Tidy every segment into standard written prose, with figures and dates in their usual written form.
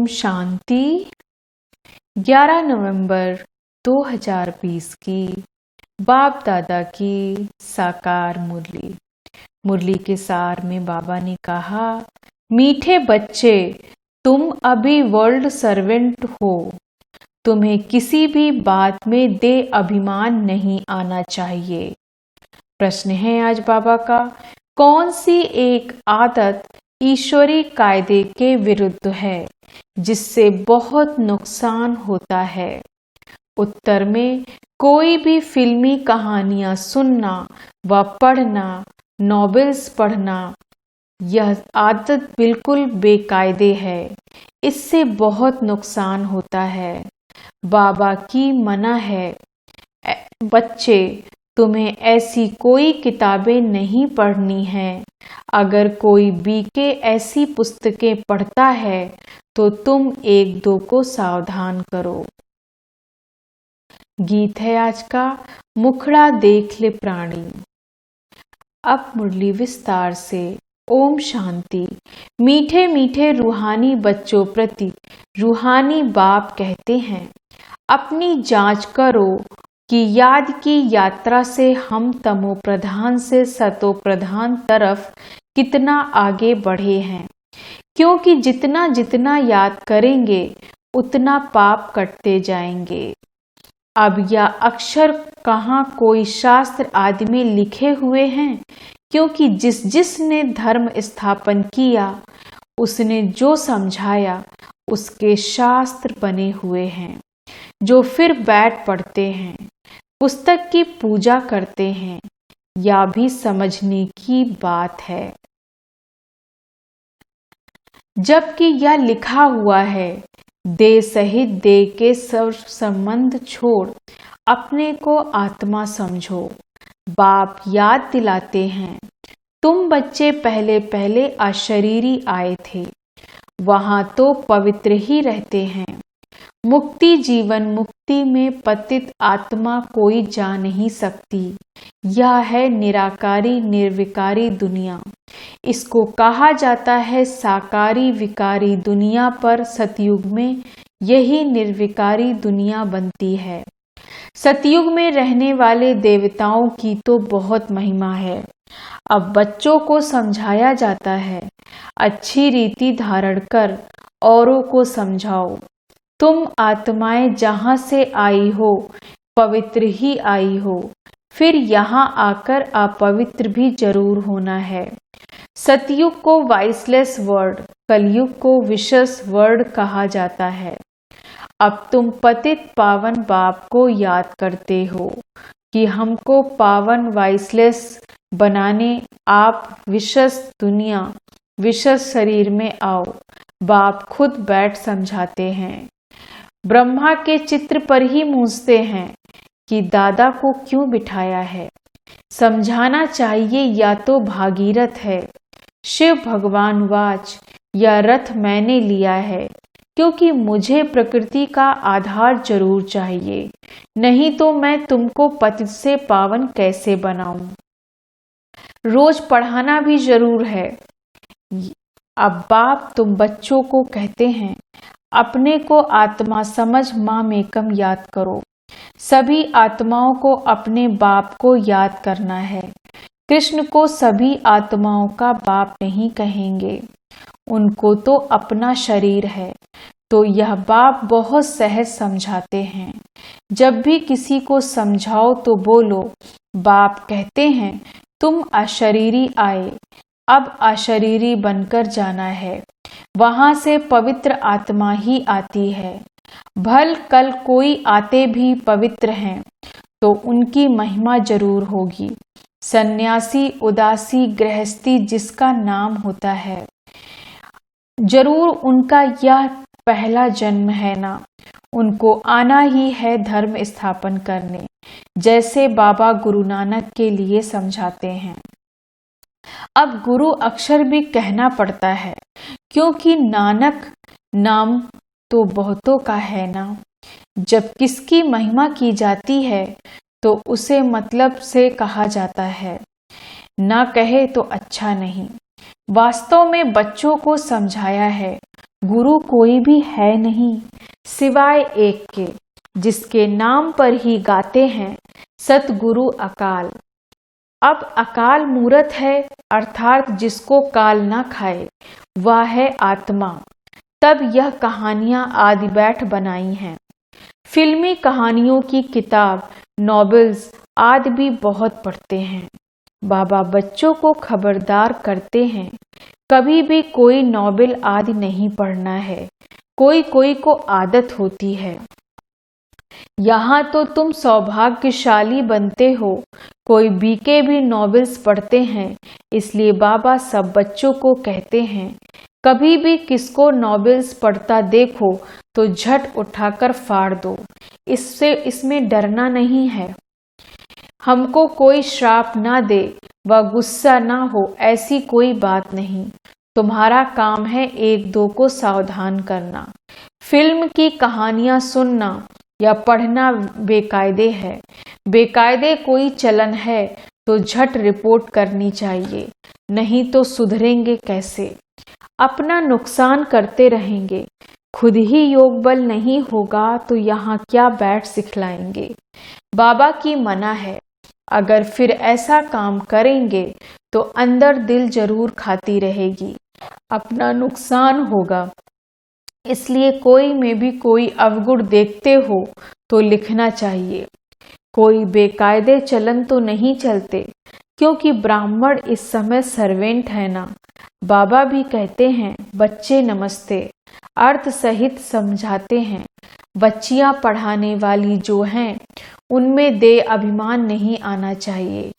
शांति। 11 नवंबर 2020 की बाप दादा की साकार मुरली। मुरली के सार में बाबा ने कहा, मीठे बच्चे, तुम अभी वर्ल्ड सर्वेंट हो। तुम्हें किसी भी बात में दे अभिमान नहीं आना चाहिए। प्रश्न है आज बाबा का, कौन सी एक आदत ईश्वरी कायदे के विरुद्ध है जिससे बहुत नुकसान होता है? उत्तर में, कोई भी फिल्मी कहानियां सुनना व पढ़ना, नॉवेल्स पढ़ना, यह आदत बिल्कुल बेकायदे है। इससे बहुत नुकसान होता है। बाबा की मना है, बच्चे, तुम्हें ऐसी कोई किताबें नहीं पढ़नी हैं। अगर कोई बीके ऐसी पुस्तकें पढ़ता है तो तुम एक दो को सावधान करो। गीत है आज का, मुखड़ा देख ले प्राणी। अब मुरली विस्तार से। ओम शांति। मीठे मीठे रूहानी बच्चों प्रति रूहानी बाप कहते हैं, अपनी जांच करो कि याद की यात्रा से हम तमो प्रधान से सतो प्रधान तरफ कितना आगे बढ़े हैं। क्योंकि जितना जितना याद करेंगे उतना पाप कटते जाएंगे। अब यह अक्षर कहाँ कोई शास्त्र आदि में लिखे हुए हैं, क्योंकि जिस जिसने धर्म स्थापन किया उसने जो समझाया उसके शास्त्र बने हुए हैं, जो फिर बैठ पढ़ते हैं, पुस्तक की पूजा करते हैं। यह भी समझने की बात है। जबकि यह लिखा हुआ है, देह सहित देह के सब संबंध छोड़ अपने को आत्मा समझो। बाप याद दिलाते हैं, तुम बच्चे पहले पहले अशरीरी आए थे, वहां तो पवित्र ही रहते हैं। मुक्ति जीवन मुक्ति में पतित आत्मा कोई जा नहीं सकती। यह है निराकारी निर्विकारी दुनिया। इसको कहा जाता है साकारी विकारी दुनिया, पर सतयुग में यही निर्विकारी दुनिया बनती है। सतयुग में रहने वाले देवताओं की तो बहुत महिमा है। अब बच्चों को समझाया जाता है, अच्छी रीति धारण कर औरों को समझाओ। तुम आत्माएं जहां से आई हो पवित्र ही आई हो, फिर यहाँ आकर अपवित्र भी जरूर होना है। सतयुग को वाइसलेस वर्ड, कलयुग को विशस वर्ड कहा जाता है। अब तुम पतित पावन बाप को याद करते हो कि हमको पावन वाइसलेस बनाने आप विशस दुनिया विशस शरीर में आओ। बाप खुद बैठ समझाते हैं। ब्रह्मा के चित्र पर ही मूंझते हैं कि दादा को क्यों बिठाया है। समझाना चाहिए, या तो भागीरथ है। शिव भगवान वाच, यह रथ मैंने लिया है क्योंकि मुझे प्रकृति का आधार जरूर चाहिए, नहीं तो मैं तुमको पतित से पावन कैसे बनाऊं। रोज पढ़ाना भी जरूर है। अब बाप तुम बच्चों को कहते हैं, अपने को आत्मा समझ मां मेकम याद करो। सभी आत्माओं को अपने बाप को याद करना है। कृष्ण को सभी आत्माओं का बाप नहीं कहेंगे, उनको तो अपना शरीर है। तो यह बाप बहुत सहज समझाते हैं। जब भी किसी को समझाओ तो बोलो, बाप कहते हैं तुम अशरीरी आए, अब अशरीरी बनकर जाना है। वहां से पवित्र आत्मा ही आती है। भल कल कोई आते भी पवित्र हैं तो उनकी महिमा जरूर होगी। सन्यासी उदासी गृहस्थी जिसका नाम होता है, जरूर उनका यह पहला जन्म है ना। उनको आना ही है धर्म स्थापन करने, जैसे बाबा गुरु नानक के लिए समझाते हैं। अब गुरु अक्षर भी कहना पड़ता है, क्योंकि नानक नाम तो बहुतों का है ना। जब किसकी महिमा की जाती है तो उसे मतलब से कहा जाता है, ना कहे तो अच्छा नहीं। वास्तव में बच्चों को समझाया है, गुरु कोई भी है नहीं सिवाय एक के, जिसके नाम पर ही गाते हैं सतगुरु अकाल। अब अकाल मूरत है, अर्थात जिसको काल ना खाए, वह है आत्मा। तब यह कहानियां आदि बैठ बनाई हैं। फिल्मी कहानियों की किताब, नॉवेल्स आदि भी बहुत पढ़ते हैं। बाबा बच्चों को खबरदार करते हैं, कभी भी कोई नॉवेल आदि नहीं पढ़ना है। कोई कोई को आदत होती है। यहाँ तो तुम सौभाग्यशाली बनते हो, कोई बीके भी नॉवेल्स पढ़ते हैं। इसलिए बाबा सब बच्चों को कहते हैं, कभी भी किसको नॉवेल्स पढ़ता देखो तो झट उठाकर फाड़ दो। इसमें डरना नहीं है। हमको कोई श्राप ना दे व गुस्सा ना हो, ऐसी कोई बात नहीं। तुम्हारा काम है एक दो को सावधान करना। फिल्म की कहानियां सुनना या पढ़ना बेकायदे है। बेकायदे कोई चलन है तो झट रिपोर्ट करनी चाहिए, नहीं तो सुधरेंगे कैसे? अपना नुकसान करते रहेंगे। खुद ही योग बल नहीं होगा तो यहाँ क्या बैठ सिखलाएंगे? बाबा की मना है, अगर फिर ऐसा काम करेंगे तो अंदर दिल जरूर खाती रहेगी, अपना नुकसान होगा। इसलिए कोई में भी कोई अवगुण देखते हो तो लिखना चाहिए। कोई बेकायदे चलन तो नहीं चलते, क्योंकि ब्राह्मण इस समय सर्वेंट है ना। बाबा भी कहते हैं, बच्चे नमस्ते, अर्थ सहित समझाते हैं। बच्चियां पढ़ाने वाली जो हैं, उनमें दे अभिमान नहीं आना चाहिए।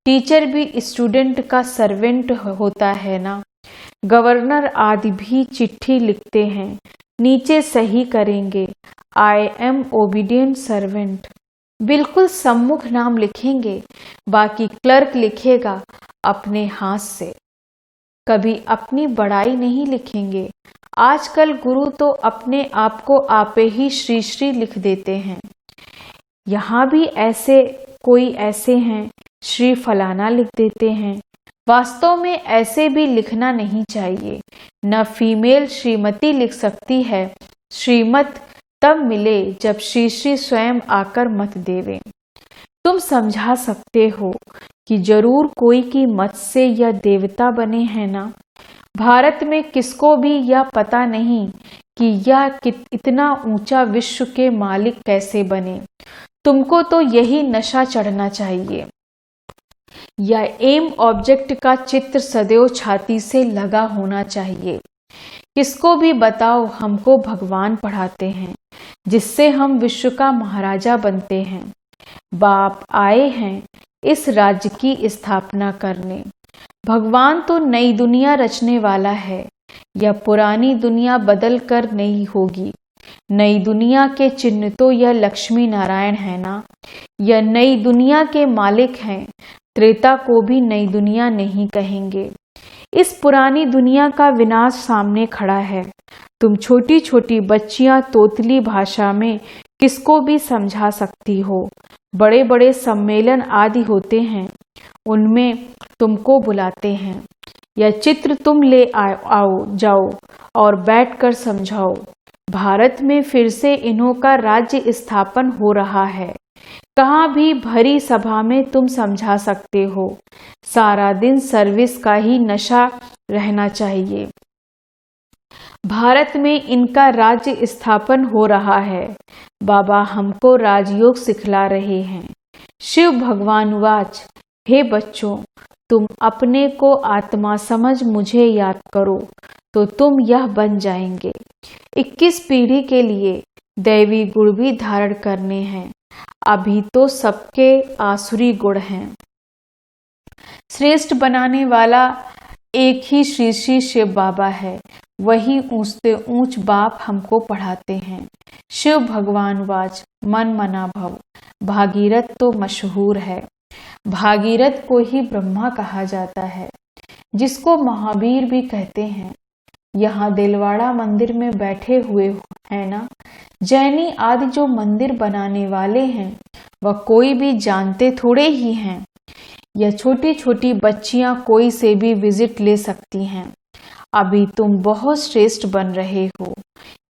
टीचर भी स्टूडेंट का सर्वेंट होता है ना। गवर्नर आदि भी चिट्ठी लिखते हैं, नीचे सही करेंगे, आई एम ओबीडियंट सर्वेंट। बिल्कुल सम्मुख नाम लिखेंगे, बाकी क्लर्क लिखेगा अपने हाथ से। कभी अपनी बड़ाई नहीं लिखेंगे। आजकल गुरु तो अपने आप को आपे ही श्री श्री लिख देते हैं। यहाँ भी कोई ऐसे हैं, श्री फलाना लिख देते हैं। वास्तव में ऐसे भी लिखना नहीं चाहिए। न फीमेल श्रीमती लिख सकती है। श्रीमत तब मिले जब श्री श्री स्वयं आकर मत देवे। तुम समझा सकते हो कि जरूर कोई की मत से यह देवता बने हैं ना। भारत में किसको भी यह पता नहीं कि यह इतना ऊंचा विश्व के मालिक कैसे बने। तुमको तो यही नशा चढ़ना चाहिए। यह एम ऑब्जेक्ट का चित्र सदैव छाती से लगा होना चाहिए। किसको भी बताओ हमको भगवान पढ़ाते हैं, जिससे हम विश्व का महाराजा बनते हैं। बाप आए हैं इस राज्य की स्थापना करने। भगवान तो नई दुनिया रचने वाला है। यह पुरानी दुनिया बदल कर नई होगी। नई दुनिया के चिन्ह तो यह लक्ष्मी नारायण है ना। यह नई दुनिया के मालिक हैं। त्रेता को भी नई दुनिया नहीं कहेंगे। इस पुरानी दुनिया का विनाश सामने खड़ा है। तुम छोटी छोटी बच्चियां तोतली भाषा में किसको भी समझा सकती हो। बड़े बड़े सम्मेलन आदि होते हैं, उनमें तुमको बुलाते हैं। यह चित्र तुम ले जाओ और बैठकर समझाओ। भारत में फिर से इन्हों का राज्य स्थापन हो रहा है। कहाँ भी भरी सभा में तुम समझा सकते हो। सारा दिन सर्विस का ही नशा रहना चाहिए। भारत में इनका राज्य स्थापन हो रहा है। बाबा हमको राजयोग सिखला रहे हैं। शिव भगवान वाच, हे बच्चों, तुम अपने को आत्मा समझ मुझे याद करो तो तुम यह बन जाएंगे। 21 पीढ़ी के लिए दैवी गुण भी धारण करने हैं। अभी तो सबके आसुरी गुण हैं। श्रेष्ठ बनाने वाला एक ही श्री श्री शिव बाबा है। वही ऊंचते ऊंच बाप हमको पढ़ाते हैं। शिव भगवान वाच, मन मना भव। भागीरथ तो मशहूर है। भागीरथ को ही ब्रह्मा कहा जाता है, जिसको महावीर भी कहते हैं। यहाँ दिलवाड़ा मंदिर में बैठे हुए हैं ना, जैनी आदि जो मंदिर बनाने वाले हैं, वह कोई भी जानते थोड़े ही हैं। यह छोटी छोटी बच्चियां कोई से भी विजिट ले सकती हैं। अभी तुम बहुत श्रेष्ठ बन रहे हो।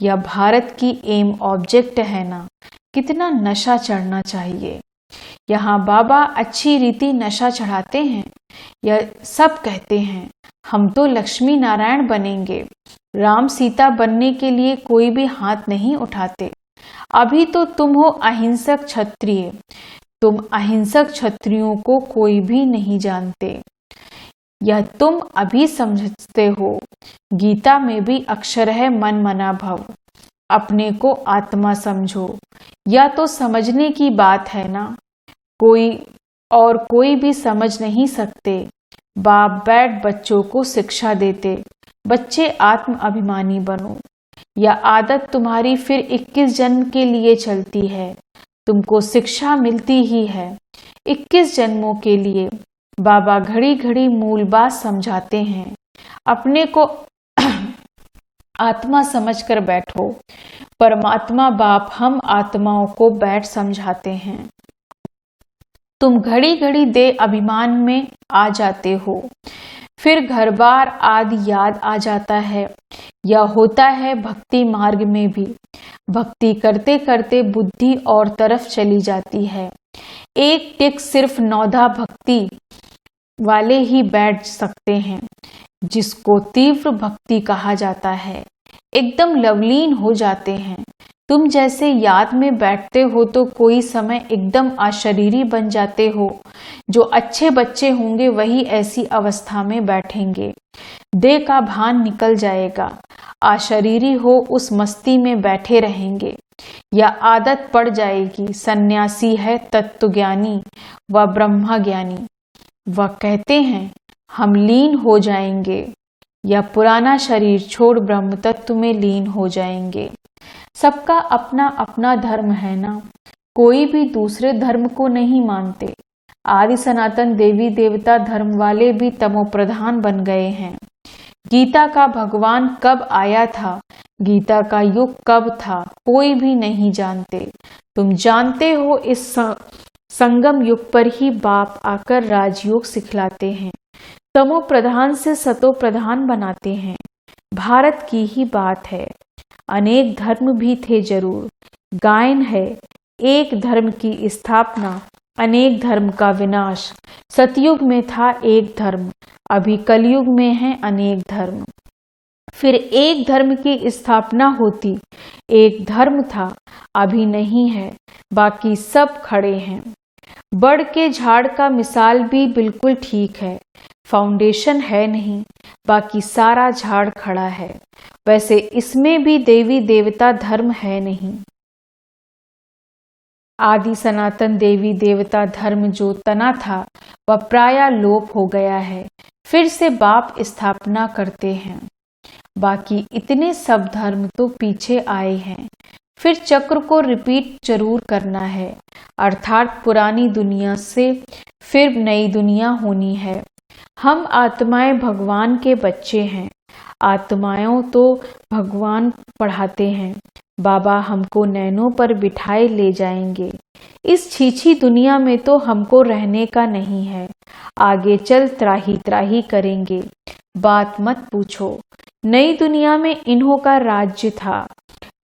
यह भारत की एम ऑब्जेक्ट है ना, कितना नशा चढ़ना चाहिए। यहाँ बाबा अच्छी रीति नशा चढ़ाते हैं। यह सब कहते हैं हम तो लक्ष्मी नारायण बनेंगे, राम सीता बनने के लिए कोई भी हाथ नहीं उठाते। अभी तो तुम हो अहिंसक क्षत्रिय, तुम अहिंसक क्षत्रियों को कोई भी नहीं जानते। यह तुम अभी समझते हो। गीता में भी अक्षर है मन मना भव, अपने को आत्मा समझो। यह तो समझने की बात है ना, कोई भी समझ नहीं सकते। बाप बैठ बच्चों को शिक्षा देते, बच्चे आत्म अभिमानी बनो। यह आदत तुम्हारी फिर 21 जन्म के लिए चलती है। तुमको शिक्षा मिलती ही है 21 जन्मों के लिए। बाबा घड़ी घड़ी मूल बात समझाते हैं। अपने को आत्मा समझकर बैठो। परमात्मा बाप हम आत्माओं को बैठ समझाते हैं। तुम घड़ी घड़ी दे अभिमान में आ जाते हो, फिर घर बार आदि याद आ जाता है। यह होता है भक्ति मार्ग में भी। भक्ति करते करते बुद्धि और तरफ चली जाती है। एक टिक सिर्फ नौधा भक्ति वाले ही बैठ सकते हैं, जिसको तीव्र भक्ति कहा जाता है। एकदम लवलीन हो जाते हैं। तुम जैसे याद में बैठते हो तो कोई समय एकदम अशरीरी बन जाते हो। जो अच्छे बच्चे होंगे वही ऐसी अवस्था में बैठेंगे। देह का भान निकल जाएगा। अशरीरी हो उस मस्ती में बैठे रहेंगे। यह आदत पड़ जाएगी। सन्यासी है तत्वज्ञानी व ब्रह्मा ज्ञानी। वह कहते हैं हम लीन हो जाएंगे। यह पुराना शरीर छोड़ ब्रह्म तत्व में लीन हो जाएंगे। सबका अपना अपना धर्म है ना, कोई भी दूसरे धर्म को नहीं मानते। आदि सनातन देवी देवता धर्म वाले भी तमो प्रधान बन गए हैं। गीता का भगवान कब आया था, गीता का युग कब था, कोई भी नहीं जानते। तुम जानते हो इस संगम युग पर ही बाप आकर राजयोग सिखलाते हैं। तमो प्रधान से सतो प्रधान बनाते हैं। भारत की ही बात है। अनेक धर्म भी थे जरूर। गायन है एक धर्म की स्थापना, अनेक धर्म का विनाश। सतयुग में था एक धर्म, अभी कलयुग में है अनेक धर्म। फिर एक धर्म की स्थापना होती, एक धर्म था, अभी नहीं है, बाकी सब खड़े हैं। बड़ के झाड़ का मिसाल भी बिल्कुल ठीक है। फाउंडेशन है नहीं, बाकी सारा झाड़ खड़ा है। वैसे इसमें भी देवी देवता धर्म है नहीं। आदि सनातन देवी देवता धर्म जो तना था वह प्रायः लोप हो गया है। फिर से बाप स्थापना करते हैं। बाकी इतने सब धर्म तो पीछे आए हैं। फिर चक्र को रिपीट जरूर करना है, अर्थात पुरानी दुनिया से फिर नई दुनिया होनी है। हम आत्माएं भगवान के बच्चे हैं। आत्माओं तो भगवान पढ़ाते हैं। बाबा हमको नैनों पर बिठाए ले जाएंगे। इस छीछी दुनिया में तो हमको रहने का नहीं है। आगे चल त्राही त्राही करेंगे। बात मत पूछो। नई दुनिया में इन्हों का राज्य था।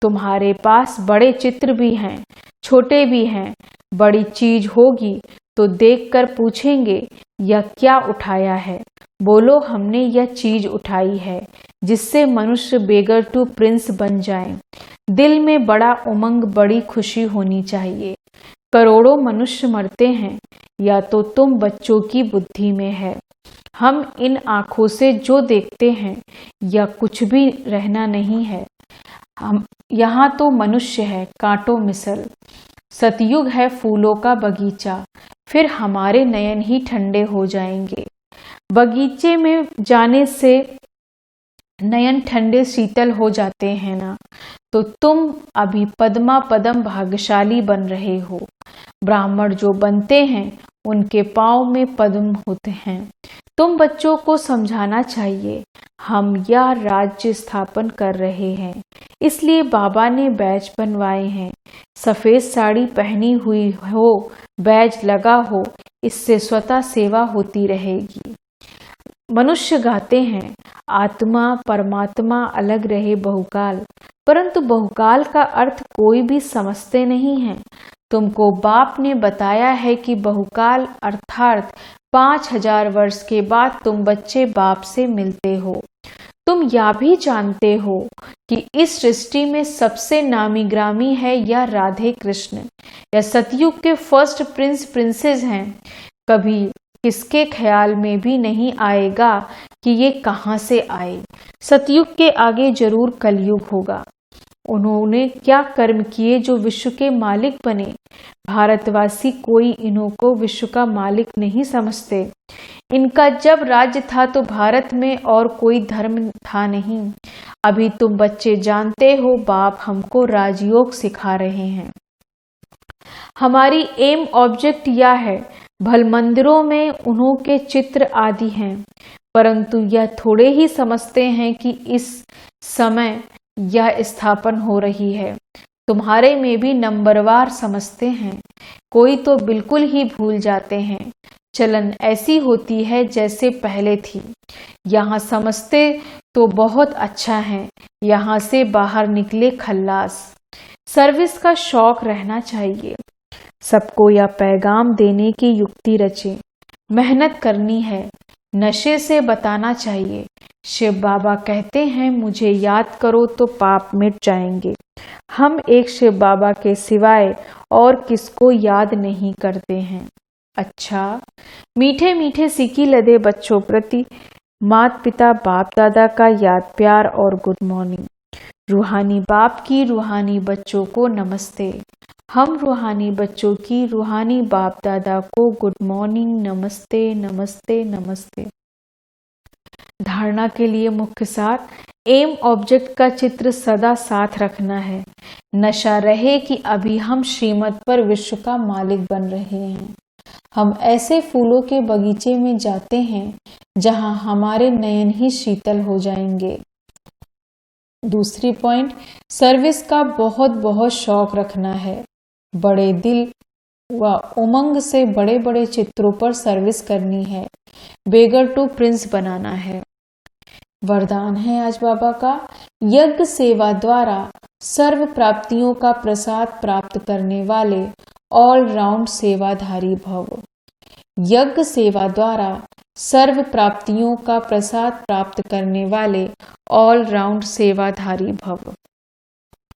तुम्हारे पास बड़े चित्र भी हैं, छोटे भी हैं। बड़ी चीज होगी तो देखकर पूछेंगे यह क्या उठाया है। बोलो हमने यह चीज उठाई है, जिससे मनुष्य बेगर टू प्रिंस बन जाए। दिल में बड़ा उमंग, बड़ी खुशी होनी चाहिए। करोड़ों मनुष्य मरते हैं, या तो तुम बच्चों की बुद्धि में है। हम इन आँखों से जो देखते हैं यह कुछ भी रहना नहीं है। हम यहाँ तो मनुष्य है कांटों मिसल। सतयुग है फूलों का बगीचा। फिर हमारे नयन ही ठंडे हो जाएंगे। बगीचे में जाने से नयन ठंडे शीतल हो जाते हैं ना। तो तुम अभी पद्मा पदम भाग्यशाली बन रहे हो। ब्राह्मण जो बनते हैं उनके पाँव में पद्म होते हैं। तुम बच्चों को समझाना चाहिए हम यह राज्य स्थापन कर रहे हैं, इसलिए बाबा ने बैज बनवाए हैं। सफ़ेद साड़ी पहनी हुई हो, बैज लगा हो, इससे स्वतः सेवा होती रहेगी। मनुष्य गाते हैं आत्मा परमात्मा अलग रहे बहुकाल, परंतु बहुकाल का अर्थ कोई भी समझते नहीं है। तुमको बाप ने बताया है कि बहुकाल अर्थात 5000 वर्ष के बाद तुम बच्चे बाप से मिलते हो। तुम यह भी जानते हो कि इस सृष्टि में सबसे नामी ग्रामी है या राधे कृष्ण या सतयुग के फर्स्ट प्रिंस प्रिंसेस हैं। कभी किसके ख्याल में भी नहीं आएगा कि ये कहाँ से आए। सतयुग के आगे जरूर कलयुग होगा। उन्होंने क्या कर्म किए जो विश्व के मालिक बने। भारतवासी कोई इन्हों को विश्व का मालिक नहीं समझते। इनका जब राज्य था तो भारत में और कोई धर्म था नहीं। अभी तुम बच्चे जानते हो बाप हमको राजयोग सिखा रहे हैं। हमारी एम ऑब्जेक्ट यह है। भल मंदिरों में उन्हों के चित्र आदि हैं, परंतु यह थोड़े ही समझते हैं कि इस समय यह स्थापन हो रही है। तुम्हारे में भी नंबरवार समझते हैं, कोई तो बिल्कुल ही भूल जाते हैं। चलन ऐसी होती है जैसे पहले थी। यहाँ समझते तो बहुत अच्छा है, यहाँ से बाहर निकले खल्लास। सर्विस का शौक रहना चाहिए। सबको यह पैगाम देने की युक्ति रचे। मेहनत करनी है, नशे से बताना चाहिए। शिव बाबा कहते हैं मुझे याद करो तो पाप मिट जाएंगे। हम एक शिव बाबा के सिवाय और किसको याद नहीं करते हैं। अच्छा, मीठे मीठे सिकी लदे बच्चों प्रति माता पिता बाप दादा का याद प्यार और गुड मॉर्निंग। रूहानी बाप की रूहानी बच्चों को नमस्ते। हम रूहानी बच्चों की रूहानी बाप दादा को गुड मॉर्निंग, नमस्ते नमस्ते नमस्ते। धारणा के लिए मुख्य सार, एम ऑब्जेक्ट का चित्र सदा साथ रखना है। नशा रहे कि अभी हम श्रीमत पर विश्व का मालिक बन रहे हैं। हम ऐसे फूलों के बगीचे में जाते हैं जहां हमारे नयन ही शीतल हो जाएंगे। दूसरी पॉइंट, सर्विस का बहुत बहुत शौक रखना है। बड़े दिल व उमंग से बड़े बड़े चित्रों पर सर्विस करनी है। बेगर टू प्रिंस बनाना है। वरदान है आज बाबा का, यज्ञ सेवा द्वारा सर्व प्राप्तियों का प्रसाद प्राप्त करने वाले ऑल राउंड सेवाधारी भव। यज्ञ सेवा द्वारा सर्व प्राप्तियों का प्रसाद प्राप्त करने वाले ऑल राउंड सेवाधारी भव।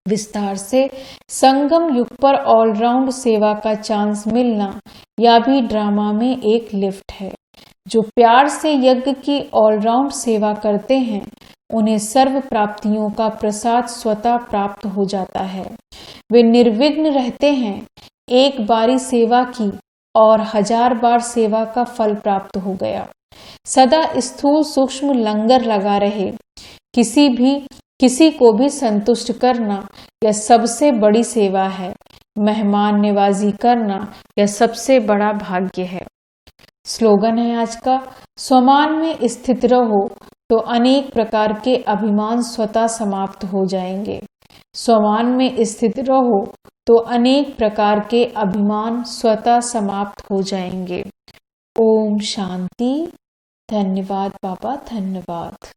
विस्तार से, संगम युग पर ऑलराउंड सेवा का चांस मिलना या भी ड्रामा में एक लिफ्ट है। जो प्यार से यज्ञ की ऑलराउंड सेवा करते हैं उन्हें सर्व प्राप्तियों का प्रसाद स्वतः प्राप्त हो जाता है। वे निर्विघ्न रहते हैं। एक बारी सेवा की और 1000 बार सेवा का फल प्राप्त हो गया। सदा स्थूल सूक्ष्म लंगर लगा रहे। किसी को भी संतुष्ट करना यह सबसे बड़ी सेवा है। मेहमान नवाजी करना यह सबसे बड़ा भाग्य है। स्लोगन है आज का, स्वमान में स्थित रहो तो अनेक प्रकार के अभिमान स्वतः समाप्त हो जाएंगे। स्वमान में स्थित रहो तो अनेक प्रकार के अभिमान स्वतः समाप्त हो जाएंगे। ओम शांति। धन्यवाद बाबा, धन्यवाद।